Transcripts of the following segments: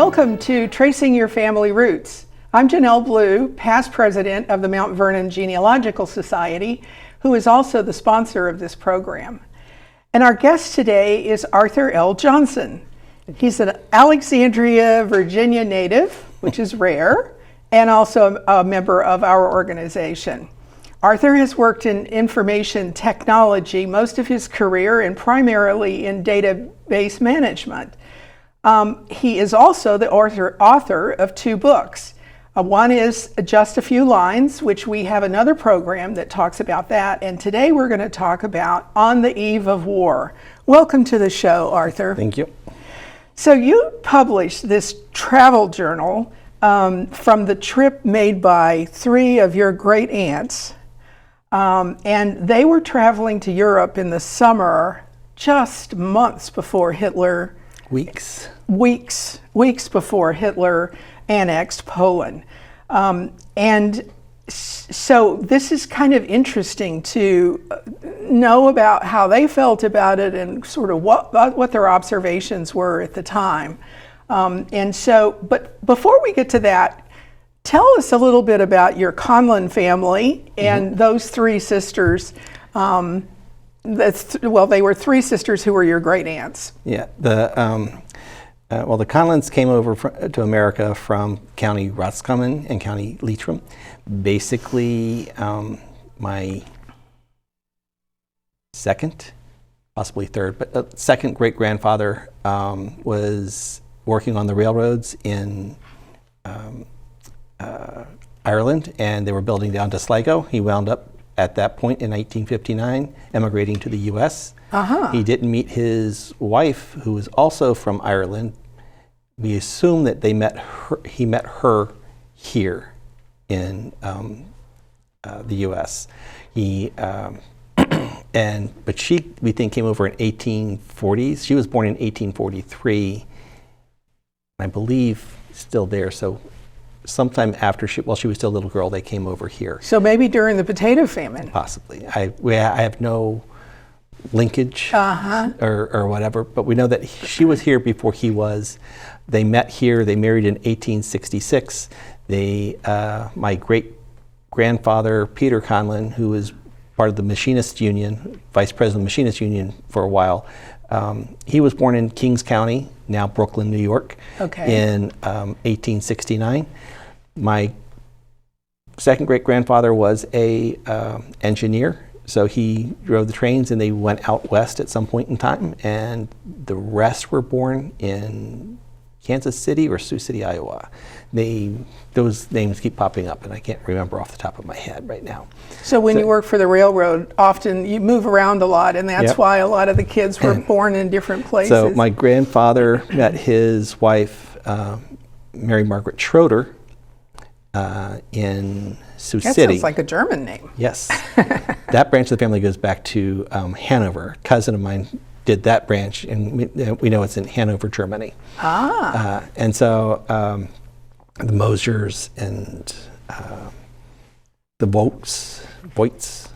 Welcome to Tracing Your Family Roots. I'm Janelle Blue, past president of the Mount Vernon Genealogical Society, who is also the sponsor of this program. And our guest today is Arthur L. Johnson. He's an Alexandria, Virginia native, which is rare, and also a member of our organization. Arthur has worked in information technology most of his career and primarily in database management. He is also the author of two books. One is Just a Few Lines, which we have another program that talks about that. And today we're going to talk about On the Eve of War. Welcome to the show, Arthur. Thank you. So you published this travel journal from the trip made by three of your great aunts. And they were traveling to Europe in the summer, just months before Hitler. Weeks before Hitler annexed Poland. And so this is kind of interesting to know about how they felt about it and sort of what their observations were at the time. But before we get to that, tell us a little bit about your Conlon family and those three sisters. They were three sisters who were your great aunts. Yeah, the Conlons came over to America from County Roscommon and County Leitrim. Basically, my second, possibly third, but second great-grandfather was working on the railroads in Ireland, and they were building down to Sligo. He wound up at that point in 1959 emigrating to the U.S. He didn't meet his wife, who was also from Ireland. We assume that he met her here in the U.S. But she, we think, came over in 1840s. She was born in 1843, I believe, still there. So sometime after she was still a little girl, they came over here. So maybe during the potato famine. Possibly. I have no linkage or whatever, but we know that she was here before he was. They met here. They married in 1866. My great-grandfather, Peter Conlon, who was part of the Machinist Union, vice president of the Machinist Union for a while, he was born in Kings County, now Brooklyn, New York, in 1869. My second great-grandfather was a engineer, so he drove the trains and they went out west at some point in time, and the rest were born in Kansas City or Sioux City, Iowa. Those names keep popping up and I can't remember off the top of my head right now. So when you work for the railroad, often you move around a lot, and that's why a lot of the kids were born in different places. So my grandfather met his wife, Mary Margaret Schroeder, in Sioux City. That sounds like a German name. Yes. That branch of the family goes back to Hanover. A cousin of mine did that branch, and we know it's in Hanover, Germany. And so the Mosers and the Voigts,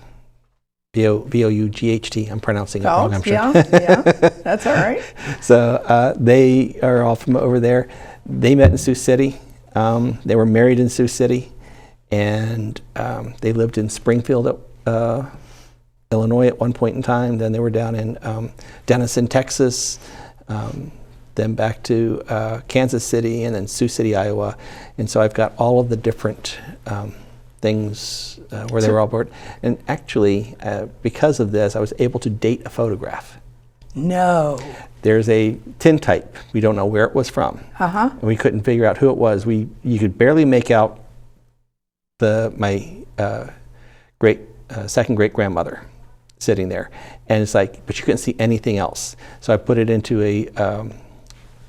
V-O-U-G-H-T, I'm pronouncing it wrong, I'm sure. Yeah, that's all right. So they are all from over there. They met in Sioux City. They were married in Sioux City, and they lived in Springfield, Illinois at one point in time. Then they were down in Denison, Texas, then back to Kansas City, and then Sioux City, Iowa. And so I've got all of the different things where they were all born. And actually, because of this, I was able to date a photograph. No. There's a tintype. We don't know where it was from. And we couldn't figure out who it was. You could barely make out my second great-grandmother sitting there. And it's like, but you couldn't see anything else. So I put it into a,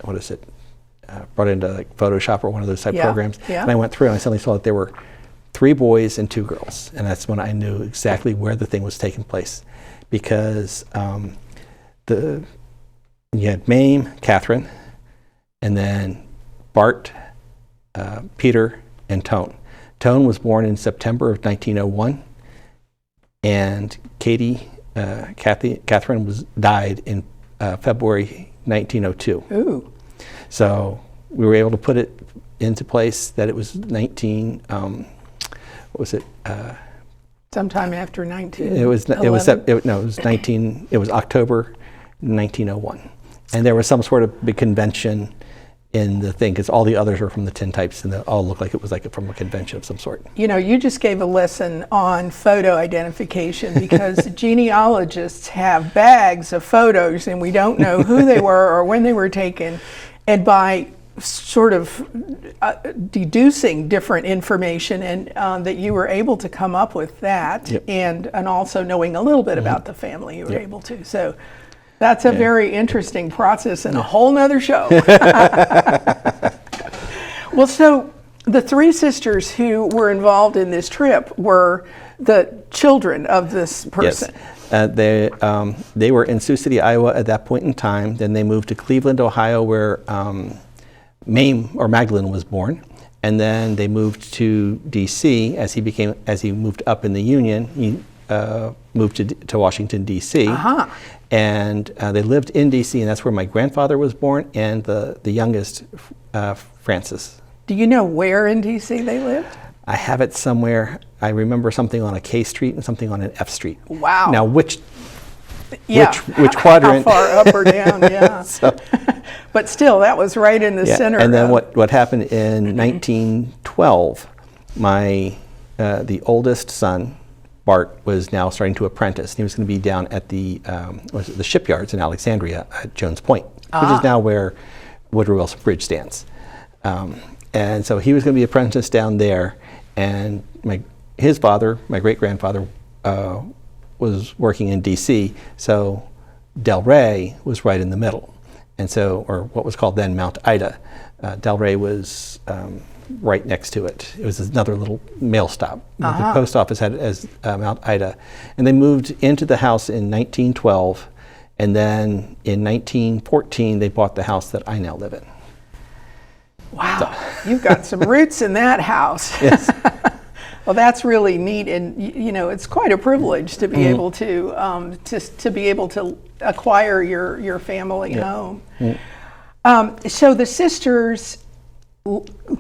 brought it into like Photoshop or one of those type programs. And I went through and I suddenly saw that there were 3 boys and 2 girls. And that's when I knew exactly where the thing was taking place. Because you had Mame, Catherine, and then Bart, Peter, and Tone. Tone was born in September of 1901, and Catherine died in February 1902. Ooh. So we were able to put it into place that it was what was it? Sometime after 19. It was 19. It was October 1901, and there was some sort of big convention in the thing because all the others were from the tintypes and they all looked like it was like from a convention of some sort. You know, you just gave a lesson on photo identification because genealogists have bags of photos and we don't know who they were or when they were taken, and by sort of deducing different information and that you were able to come up with that. Yep. and also knowing a little bit about the family you were able to. So that's a very interesting process and a whole nother show. Well, so the three sisters who were involved in this trip were the children of this person. Yes. They were in Sioux City, Iowa at that point in time. Then they moved to Cleveland, Ohio, where Mame or Magdalene was born, and then they moved to D.C. as he moved up in the Union. He moved to Washington D.C. And they lived in D.C. and that's where my grandfather was born and the youngest, Francis. Do you know where in D.C. they lived? I have it somewhere. I remember something on a K Street and something on an F Street. Wow. Now which quadrant? How far up or down? Yeah. But still, that was right in the center. And then what happened in 1912? The oldest son, Bart, was now starting to apprentice. He was going to be down at the shipyards in Alexandria at Jones Point, which is now where Woodrow Wilson Bridge stands. And so he was going to be apprenticed down there. And his father, my great grandfather, was working in D.C. So Delray was right in the middle, and so, or what was called then Mount Ida. Delray was right next to it. It was another little mail stop. The post office had it as Mount Ida, and they moved into the house in 1912, and then in 1914 they bought the house that I now live in. Wow, you've got some roots in that house. Yes. Well, that's really neat, and you know, it's quite a privilege to be able to be able to acquire your family home. So the sisters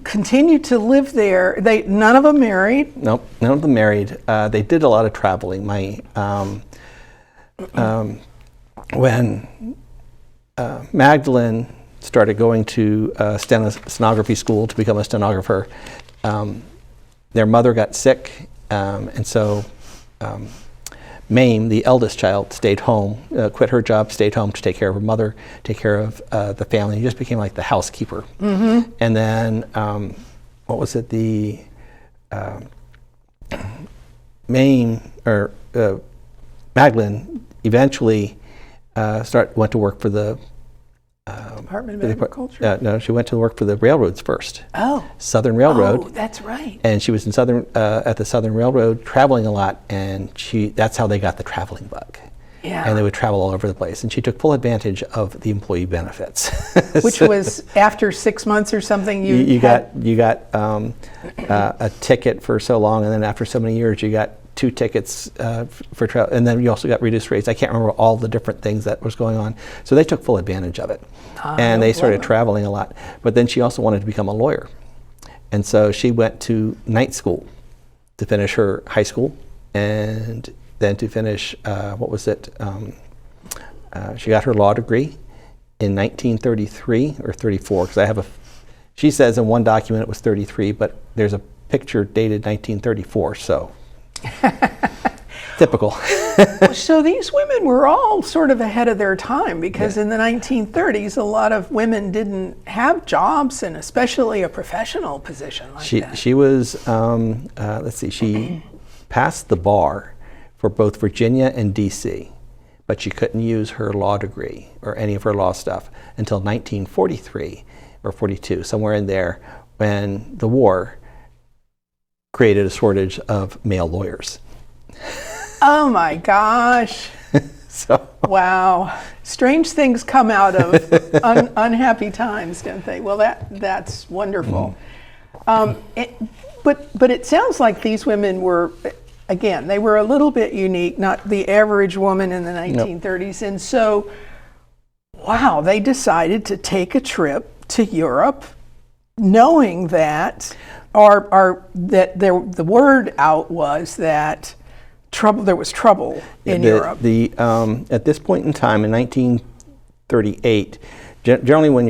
continued to live there. None of them married. Nope, none of them married. They did a lot of traveling. When Magdalene started going to stenography school to become a stenographer, their mother got sick, and so Mame, the eldest child, stayed home, quit her job, stayed home to take care of her mother, take care of the family. He just became like the housekeeper. And then, what was it? Magdalene eventually went to work for the Department of Agriculture? No, she went to work for the railroads first. Oh. Southern Railroad. Oh, that's right. And she was in at the Southern Railroad traveling a lot, and that's how they got the traveling bug. Yeah. And they would travel all over the place. And she took full advantage of the employee benefits. Which was after 6 months or something you got a ticket for so long, and then after so many years you got 2 tickets for travel, and then you also got reduced rates. I can't remember all the different things that was going on. So they took full advantage of it. And they started traveling a lot. But then she also wanted to become a lawyer. And so she went to night school to finish her high school, and then to finish, she got her law degree in 1933 or 34, because she says in one document it was 33, but there's a picture dated 1934, so. Typical. So these women were all sort of ahead of their time, because in the 1930s, a lot of women didn't have jobs, and especially a professional position like that. She was, she passed the bar for both Virginia and D.C., but she couldn't use her law degree or any of her law stuff until 1943 or 42, somewhere in there, when the war created a shortage of male lawyers. Oh my gosh. So. Wow. Strange things come out of unhappy times, don't they? Well, that's wonderful. But it sounds like these women were, again, they were a little bit unique, not the average woman in the 1930s. And so, wow, they decided to take a trip to Europe knowing that, or that the word out was that there was trouble in Europe. At this point in time, in 1938, generally when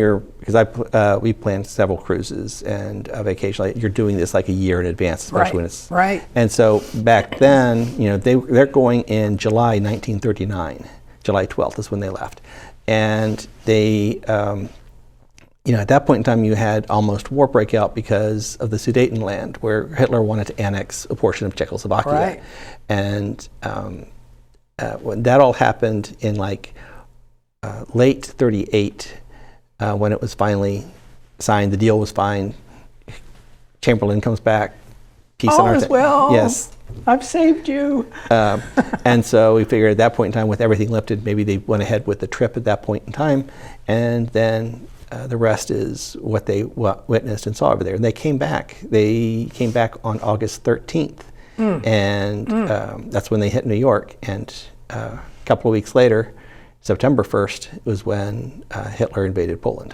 we planned several cruises and vacation, you're doing this like a year in advance, especially when it's right. And so back then, they're going in July 1939. July 12th is when they left, and they. At that point in time, you had almost war breakout because of the Sudetenland, where Hitler wanted to annex a portion of Czechoslovakia. Right. And when that all happened in late 38, when it was finally signed, the deal was fine. Chamberlain comes back. Peace on All earth. is well. Yes. I've saved you. And so we figured at that point in time, with everything lifted, maybe they went ahead with the trip at that point in time, and then the rest is what they witnessed and saw over there. And they came back. They came back on August 13th, and that's when they hit New York. And a couple of weeks later, September 1st, was when Hitler invaded Poland.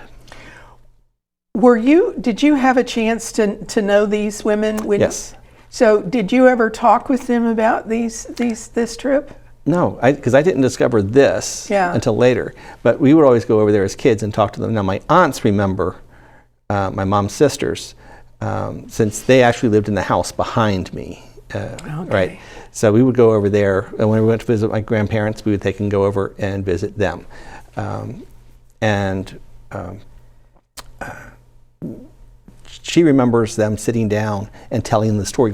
Did you have a chance to know these women? Yes. So did you ever talk with them about this trip? No, because I didn't discover this until later. But we would always go over there as kids and talk to them. Now, my aunts remember my mom's sisters, since they actually lived in the house behind me. Right? So we would go over there, and when we went to visit my grandparents, we would take and go over and visit them. She remembers them sitting down and telling the story,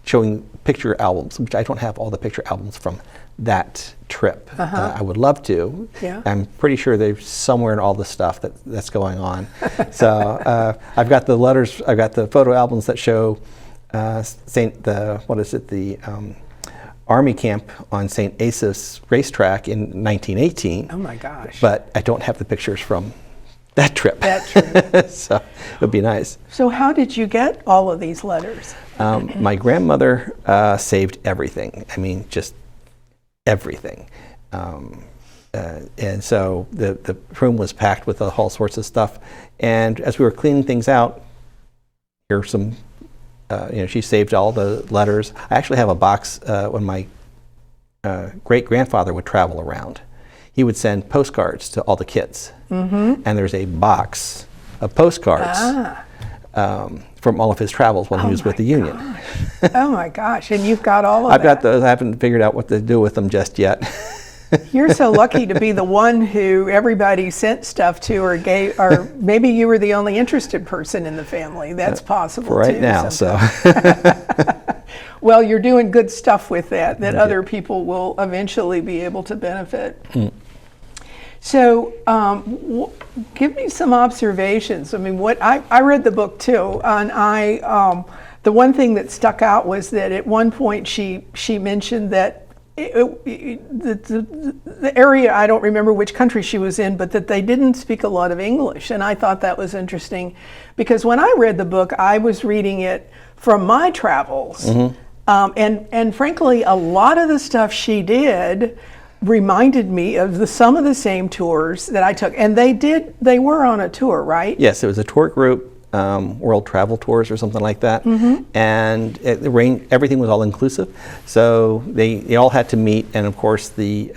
showing picture albums, which I don't have all the picture albums from that trip. I would love to. Yeah. I'm pretty sure they're somewhere in all the stuff that's going on. So I've got the letters, I've got the photo albums that show the Army camp on St. Asaph's racetrack in 1918. Oh my gosh. But I don't have the pictures from that trip. So it would be nice. So how did you get all of these letters? My grandmother saved everything. I mean, just everything. And so the room was packed with all sorts of stuff. And as we were cleaning things out, here's some, she saved all the letters. I actually have a box when my great-grandfather would travel around. He would send postcards to all the kids. And there's a box of postcards from all of his travels when he was with the Union. Oh my gosh, and you've got all of I've got those. I haven't figured out what to do with them just yet. You're so lucky to be the one who everybody sent stuff to or gave, or maybe you were the only interested person in the family. That's possible for right too, now, sometimes. So. Well, you're doing good stuff with that other people will eventually be able to benefit. So give me some observations. I mean, I read the book too, and the one thing that stuck out was that at one point she mentioned that the area, I don't remember which country she was in, but that they didn't speak a lot of English. And I thought that was interesting because when I read the book, I was reading it from my travels. And frankly, a lot of the stuff she did reminded me of some of the same tours that I took. And they were on a tour, right? Yes, it was a tour group. World Travel Tours or something like that, and everything was all inclusive. So they all had to meet, and of course the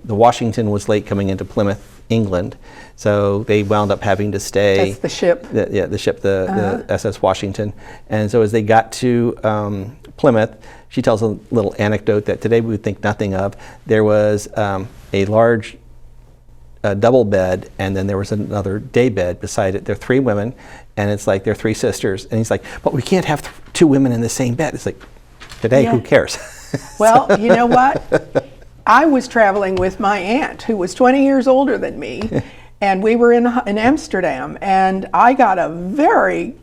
Washington was late coming into Plymouth, England, so they wound up having to stay. That's the ship. The ship, the SS Washington. And so as they got to Plymouth, she tells a little anecdote that today we would think nothing of. There was a large double bed, and then there was another day bed beside it. There are three women, and it's like they're three sisters. And he's like, but we can't have two women in the same bed. It's like, today, who cares? Well, you know what? I was traveling with my aunt, who was 20 years older than me, and we were in Amsterdam, and I got a very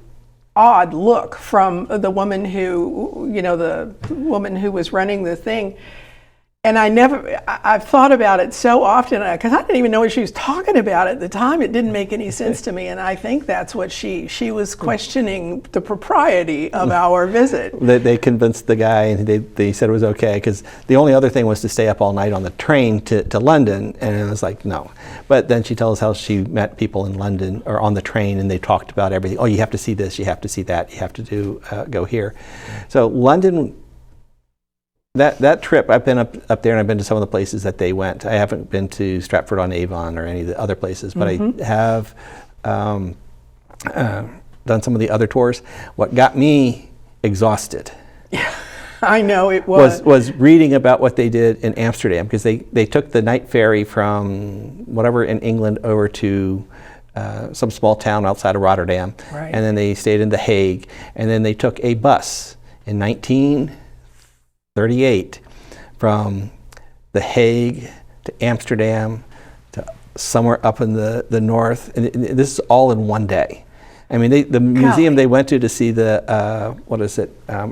odd look from the woman who, the woman who was running the thing. And I've thought about it so often because I didn't even know what she was talking about at the time. It didn't make any sense to me, and I think that's what she was questioning the propriety of our visit. They convinced the guy, and they said it was okay, because the only other thing was to stay up all night on the train to London, and it was like, no. But then she tells us how she met people in London or on the train, and they talked about everything. Oh, you have to see this, you have to see that, you have to go here. So London. That trip, I've been up there, and I've been to some of the places that they went. I haven't been to Stratford-on-Avon or any of the other places, but I have done some of the other tours. What got me exhausted, I know it was reading about what they did in Amsterdam, because they took the night ferry from whatever in England over to some small town outside of Rotterdam, right. And then they stayed in The Hague, and then they took a bus in 1938 from The Hague to Amsterdam to somewhere up in the north, and this is all in one day. I mean, the museum they went to see the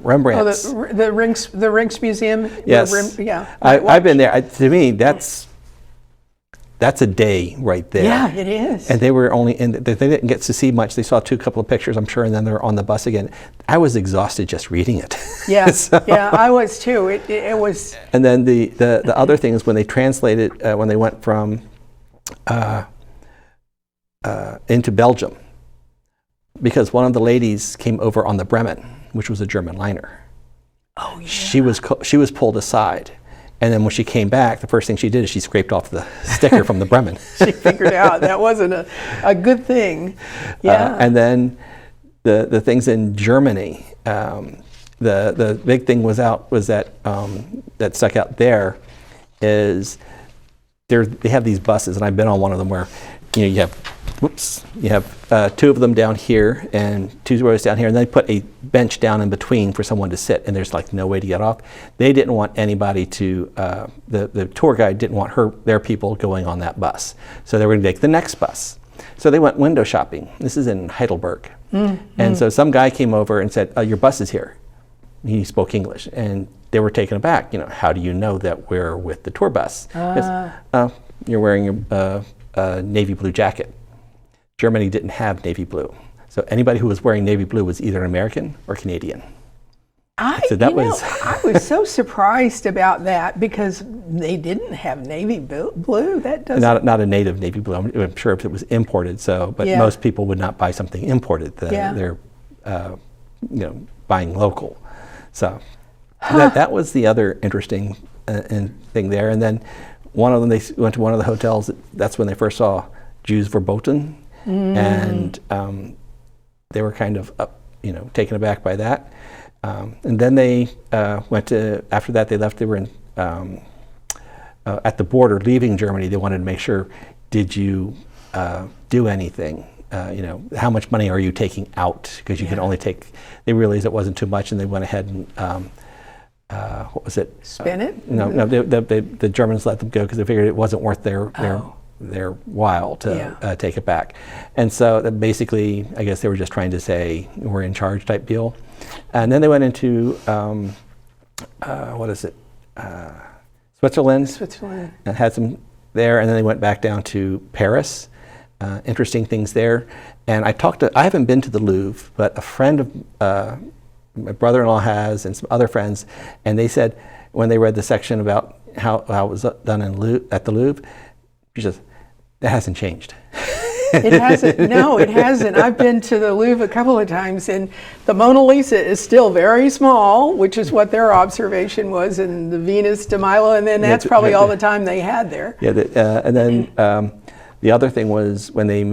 Rembrandt's. Oh, the Rinks Museum. Yes. Yeah. I've been there. To me, that's a day right there. Yeah, it is. And they were only they didn't get to see much. They saw a couple of pictures, I'm sure, and then they're on the bus again. I was exhausted just reading it. Yeah, yeah, I was too. It was. And then the other thing is when they translated, when they went from into Belgium, because one of the ladies came over on the Bremen, which was a German liner. Oh yeah. She was pulled aside. And then when she came back, the first thing she did is she scraped off the sticker from the Bremen. She figured out that wasn't a good thing. Yeah. And then the things in Germany, the big thing was that that stuck out there is they have these buses, and I've been on one of them where you have two of them down here and two rows down here, and they put a bench down in between for someone to sit, and there's like no way to get off. They didn't want anybody to, the tour guide didn't want their people going on that bus. So they were going to take the next bus. So they went window shopping. This is in Heidelberg. And so some guy came over and said, your bus is here. He spoke English, and they were taken aback. How do you know that we're with the tour bus? You're wearing a navy blue jacket. Germany didn't have navy blue. So anybody who was wearing navy blue was either an American or Canadian. I was so surprised about that because they didn't have navy blue. That doesn't. Not a native navy blue. I'm sure if it was imported. But most people would not buy something imported. They're buying local. So that was the other interesting thing there. And then one of them, they went to one of the hotels. That's when they first saw Jews verboten. And they were kind of taken aback by that. And then they went to, after that they left, they were in, at the border leaving Germany. They wanted to make sure, did you do anything? How much money are you taking out? Because you can only take, they realized it wasn't too much, and they went ahead and, what was it? Spin it? No, the Germans let them go because they figured it wasn't worth their while to take it back. And so that basically, I guess they were just trying to say we're in charge type deal. And then they went into Switzerland. And had some there, and then they went back down to Paris. Interesting things there. And I haven't been to the Louvre, but a friend of my brother-in-law has, and some other friends, and they said when they read the section about how it was done at the Louvre, she says, that hasn't changed. It hasn't. No, it hasn't. I've been to the Louvre a couple of times, and the Mona Lisa is still very small, which is what their observation was, and the Venus de Milo, and then that's probably all the time they had there. Yeah, and then the other thing was when they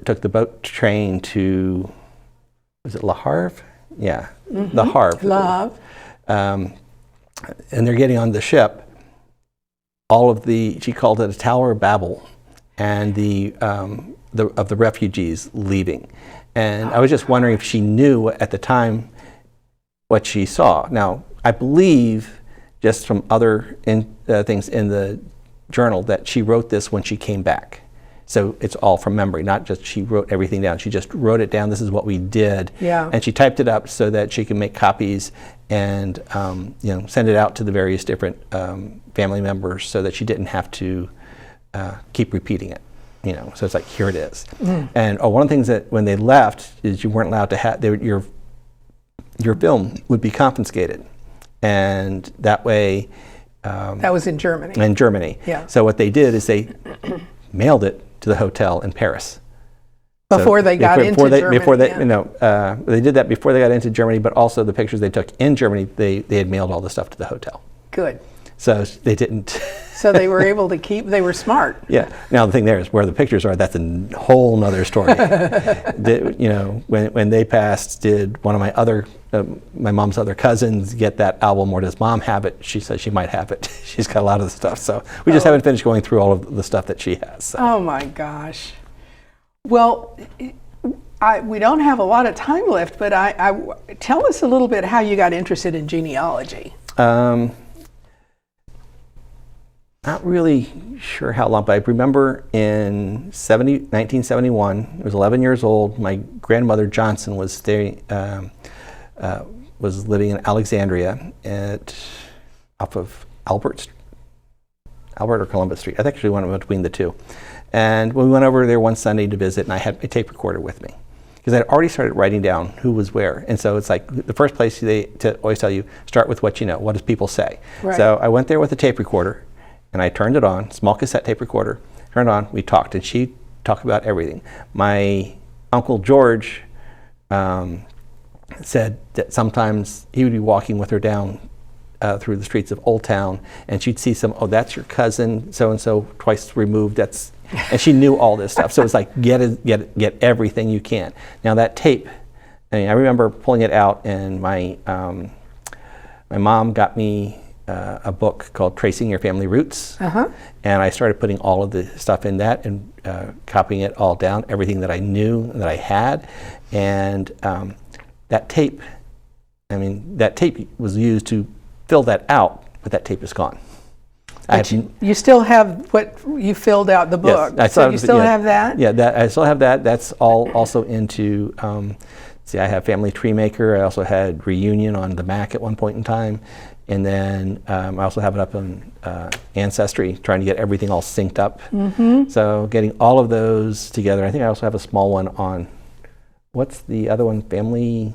took the boat train to, was it Le Havre? Yeah, Le Havre. Le Havre. And they're getting on the ship. She called it a Tower of Babel, and of the refugees leaving. And I was just wondering if she knew at the time what she saw. Now, I believe, just from other things in the journal, that she wrote this when she came back. So it's all from memory, not just she wrote everything down. She just wrote it down. This is what we did. Yeah. And she typed it up so that she can make copies and send it out to the various different family members so that she didn't have to keep repeating it. So it's like, here it is. And one of the things that when they left is you weren't allowed to have, your film would be confiscated. And that way... that was in Germany. In Germany. Yeah. So what they did is they mailed it to the hotel in Paris. Before they got into Germany. They did that before they got into Germany, but also the pictures they took in Germany, they had mailed all the stuff to the hotel. Good. So they didn't. So they were able to keep, they were smart. Yeah. Now the thing there is where the pictures are, that's a whole nother story. When they passed, did one of my mom's other cousins get that album, or does mom have it? She says she might have it. She's got a lot of the stuff. So we just haven't finished going through all of the stuff that she has. So. Oh my gosh. Well, we don't have a lot of time left, but tell us a little bit how you got interested in genealogy. Not really sure how long, but I remember in 1971, I was 11 years old. My grandmother Johnson was living in Alexandria off of Albert or Columbus Street. I think actually went between the two. And we went over there one Sunday to visit, and I had a tape recorder with me because I'd already started writing down who was where. And so it's like the first place they always tell you, start with what you know. What does people say? Right. So I went there with a tape recorder, and I turned it on, small cassette tape recorder, turned it on, we talked, and she talked about everything. My Uncle George said that sometimes he would be walking with her down through the streets of Old Town, and she'd see that's your cousin, so-and-so, twice removed, and she knew all this stuff. So it's like, get everything you can. Now that tape, I remember pulling it out, and my mom got me a book called Tracing Your Family Roots. And I started putting all of the stuff in that and copying it all down, everything that I knew that I had. And that tape was used to fill that out, but that tape is gone. You still have what you filled out the book. Yes, so you still have that? Yeah, I still have that. That's all also into, I have Family Tree Maker. I also had Reunion on the Mac at one point in time. And then I also have it up on Ancestry, trying to get everything all synced up. So getting all of those together. I think I also have a small one on, what's the other one? Family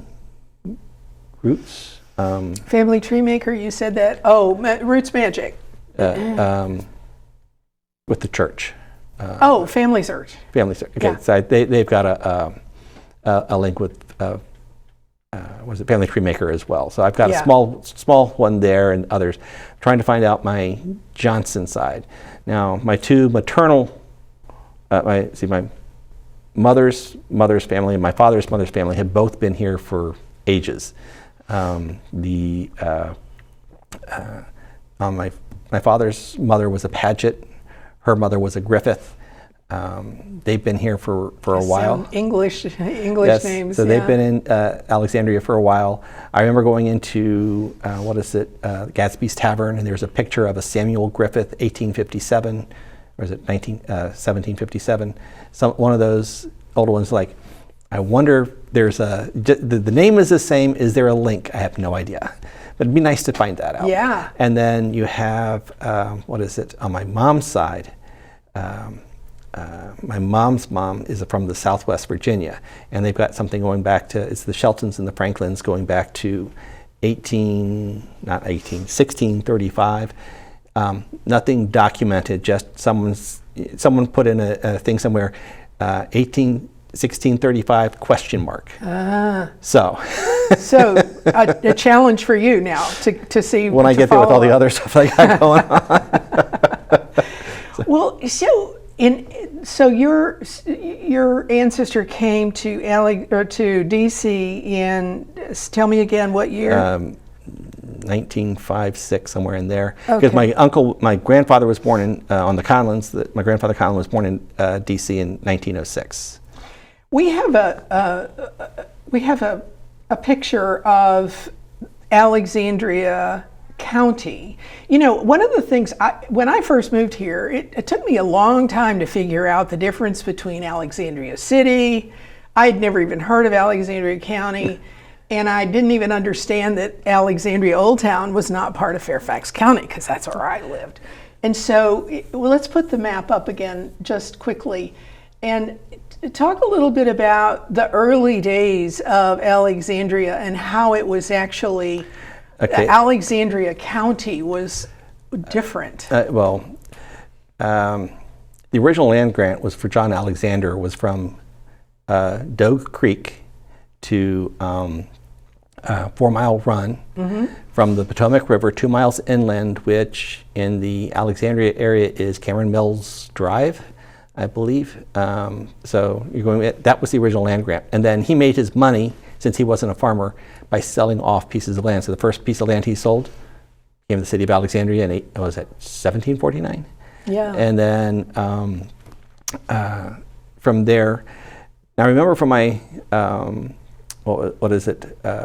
Roots? Family Tree Maker, you said that? Oh, Roots Magic. With the church. Family Search. Family Search. Okay, yeah. So they've got a link with Family Tree Maker as well. So I've got a small one there and others. Trying to find out my Johnson side. Now my two maternal, my mother's family and my father's mother's family have both been here for ages. My father's mother was a Paget. Her mother was a Griffith. They've been here for a while. English yes, names. So they've been in Alexandria for a while. I remember going into Gadsby's Tavern, and there's a picture of a Samuel Griffith, 1857, or is it 1757? One of those older ones. Like, I wonder if there's the name is the same. Is there a link? I have no idea. But it'd be nice to find that out. Yeah. And then you have on my mom's side. My mom's mom is from the Southwest Virginia, and they've got something going back to, it's the Sheltons and the Franklins going back to 1635. Nothing documented, just someone put in a thing somewhere, 1635 question mark. So a challenge for you now to see when I get there with all the other stuff I got going on. Well, so your ancestor came to DC in, tell me again what year? 1905-6, somewhere in there. Because my grandfather was born in on the Conlins. My grandfather Conlin was born in DC in 1906. We have a picture of Alexandria County. You know, one of the things, when I first moved here, it took me a long time to figure out the difference between Alexandria City. I had never even heard of Alexandria County, and I didn't even understand that Alexandria Old Town was not part of Fairfax County, because that's where I lived. And so, well, let's put the map up again just quickly and talk a little bit about the early days of Alexandria and how it was actually, Alexandria County was different. The original land grant was for John Alexander, was from Dogue Creek to 4 Mile Run, from the Potomac River 2 miles inland, which in the Alexandria area is Cameron Mills Drive, I believe. So you're going, that was the original land grant. And then he made his money, since he wasn't a farmer, by selling off pieces of land. So the first piece of land he sold came to the city of Alexandria in 1749? Yeah. And then from there, now I remember from my,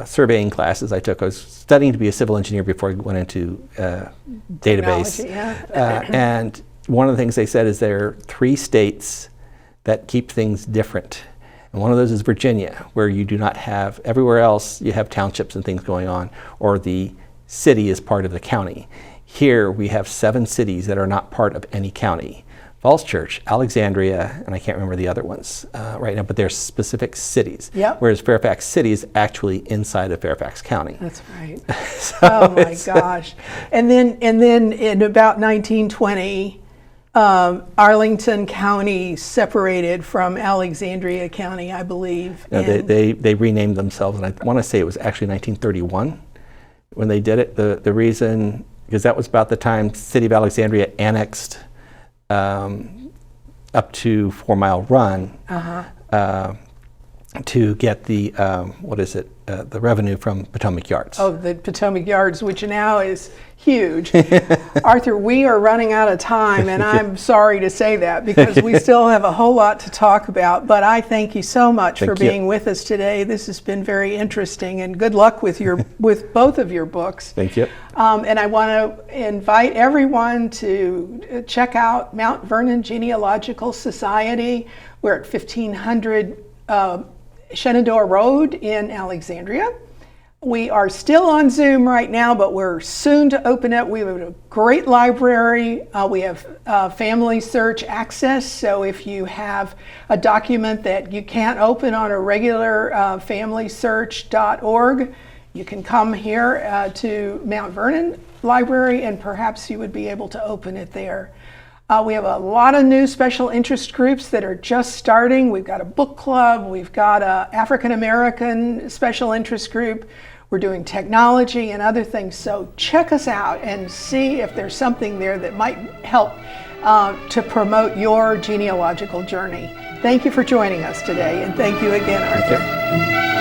surveying classes I took, I was studying to be a civil engineer before I went into database. Technology, yeah. And one of the things they said is there are 3 states that keep things different. And one of those is Virginia, where you do not have, everywhere else you have townships and things going on, or the city is part of the county. Here we have 7 cities that are not part of any county. Falls Church, Alexandria, and I can't remember the other ones right now, but they're specific cities. Yep. Whereas Fairfax City is actually inside of Fairfax County. That's right. So oh my gosh. And then in about 1920, Arlington County separated from Alexandria County, I believe. No, they renamed themselves, and I want to say it was actually 1931 when they did it. The reason, because that was about the time City of Alexandria annexed up to 4 Mile Run to get the the revenue from Potomac Yards. Oh, the Potomac Yards, which now is huge. Arthur, we are running out of time, and I'm sorry to say that, because we still have a whole lot to talk about, but I thank you so much for being with us today. This has been very interesting, and good luck with with both of your books. Thank you. And I want to invite everyone to check out Mount Vernon Genealogical Society. We're at 1500 Shenandoah Road in Alexandria. We are still on Zoom right now, but we're soon to open it. We have a great library. We have family search access, so if you have a document that you can't open on a regular familysearch.org, you can come here to Mount Vernon Library, and perhaps you would be able to open it there. We have a lot of new special interest groups that are just starting. We've got a book club. We've got an African American special interest group. We're doing technology and other things. So check us out and see if there's something there that might help to promote your genealogical journey. Thank you for joining us today, and thank you again, Arthur. Thank you.